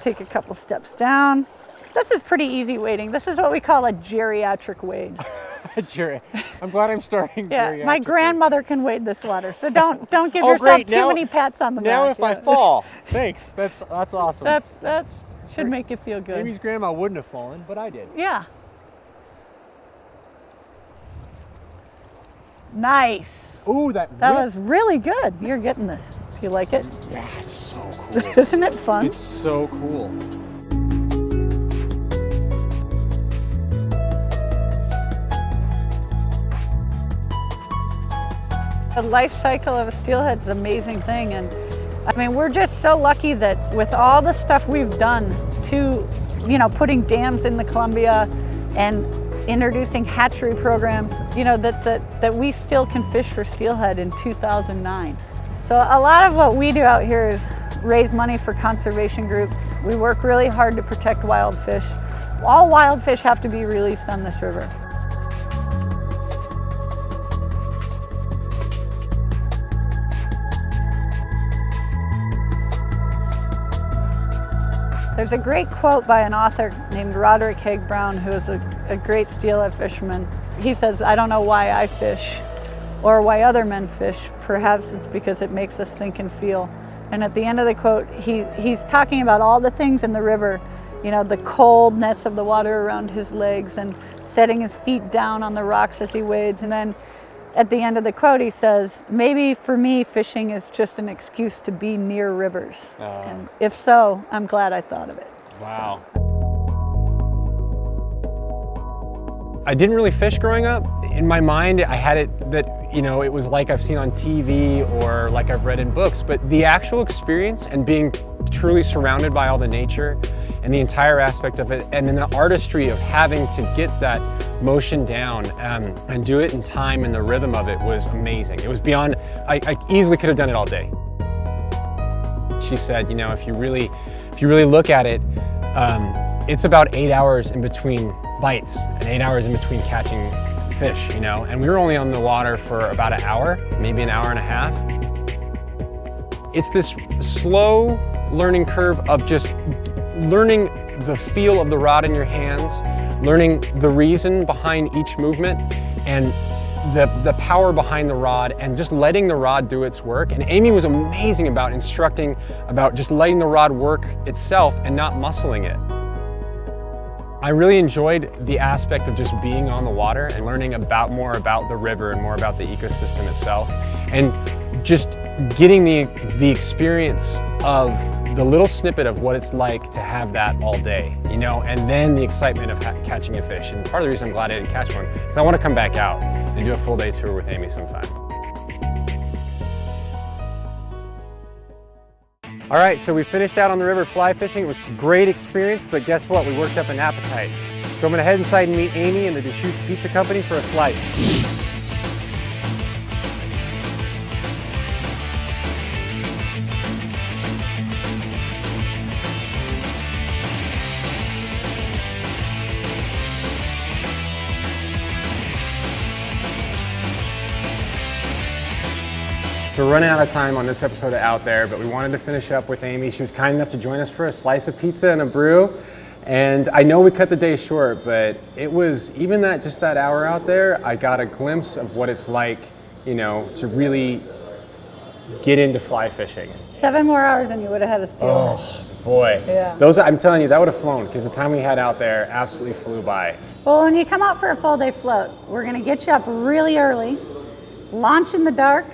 take a couple steps down. This is pretty easy wading. This is what we call a geriatric wade. Jerry, I'm glad I'm starting. Yeah, my grandmother can wade this water, so don't give yourself too many pats on the back. Now if I fall, thanks. That's awesome. That should make you feel good. Amy's grandma wouldn't have fallen, but I did. Yeah. Nice. Ooh, that was really good. You're getting this. Do you like it? Yeah, it's so cool. Isn't it fun? It's so cool. The life cycle of a steelhead is an amazing thing, and I mean, we're just so lucky that with all the stuff we've done to, you know, putting dams in the Columbia and introducing hatchery programs, you know, that we still can fish for steelhead in 2009. So a lot of what we do out here is raise money for conservation groups. We work really hard to protect wild fish. All wild fish have to be released on this river. There's a great quote by an author named Roderick Haig Brown, who is a great steelhead fisherman. He says, "I don't know why I fish or why other men fish. Perhaps it's because it makes us think and feel." And at the end of the quote, he's talking about all the things in the river, you know, the coldness of the water around his legs and setting his feet down on the rocks as he wades. And then at the end of the quote, he says, "Maybe for me, fishing is just an excuse to be near rivers." And if so, I'm glad I thought of it. Wow. So. I didn't really fish growing up. In my mind, I had it that, you know, it was like I've seen on TV or like I've read in books, but the actual experience and being truly surrounded by all the nature and the entire aspect of it, and then the artistry of having to get that motion down and do it in time, and the rhythm of it was amazing. It was beyond, I easily could have done it all day. She said, you know, if you really look at it, it's about 8 hours in between bites and 8 hours in between catching fish, you know, and we were only on the water for about an hour, maybe an hour and a half. It's this slow learning curve of just learning the feel of the rod in your hands, learning the reason behind each movement, and the power behind the rod, and just letting the rod do its work. And Amy was amazing about instructing about just letting the rod work itself and not muscling it. I really enjoyed the aspect of just being on the water and learning more about the river and more about the ecosystem itself, and just getting the experience of the little snippet of what it's like to have that all day, you know, and then the excitement of catching a fish. And part of the reason I'm glad I didn't catch one is I want to come back out and do a full day tour with Amy sometime. All right, so we finished out on the river fly fishing. It was a great experience, but guess what? We worked up an appetite. So I'm gonna head inside and meet Amy and the Deschutes Pizza Company for a slice. So we're running out of time on this episode of Out There, but we wanted to finish up with Amy. She was kind enough to join us for a slice of pizza and a brew. And I know we cut the day short, but it was, even just that hour out there, I got a glimpse of what it's like, you know, to really get into fly fishing. 7 more hours and you would have had a steelhead. Oh boy. Yeah. Those, I'm telling you, that would have flown, because the time we had out there absolutely flew by. Well, when you come out for a full day float, we're gonna get you up really early, launch in the dark,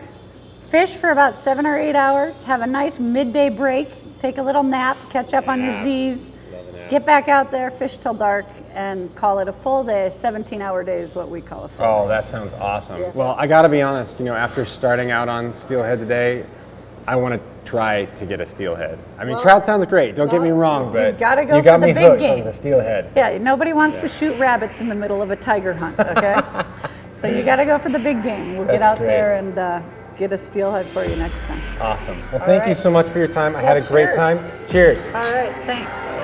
fish for about 7 or 8 hours, have a nice midday break, take a little nap, catch up on your Z's, get back out there, fish till dark, and call it a full day. 17-hour day is what we call a full day. Oh, that sounds awesome. Yeah. Well, I gotta be honest, you know, after starting out on steelhead today, I want to try to get a steelhead. I mean, trout sounds great, don't get me wrong, but you gotta go you got for me the hooked big game. on the steelhead. Yeah, nobody wants to shoot rabbits in the middle of a tiger hunt, okay? So you gotta go for the big game. We'll get out there and get a steelhead for you next time. Awesome. Well, thank you so much for your time. I had a great time. Cheers. All right, thanks.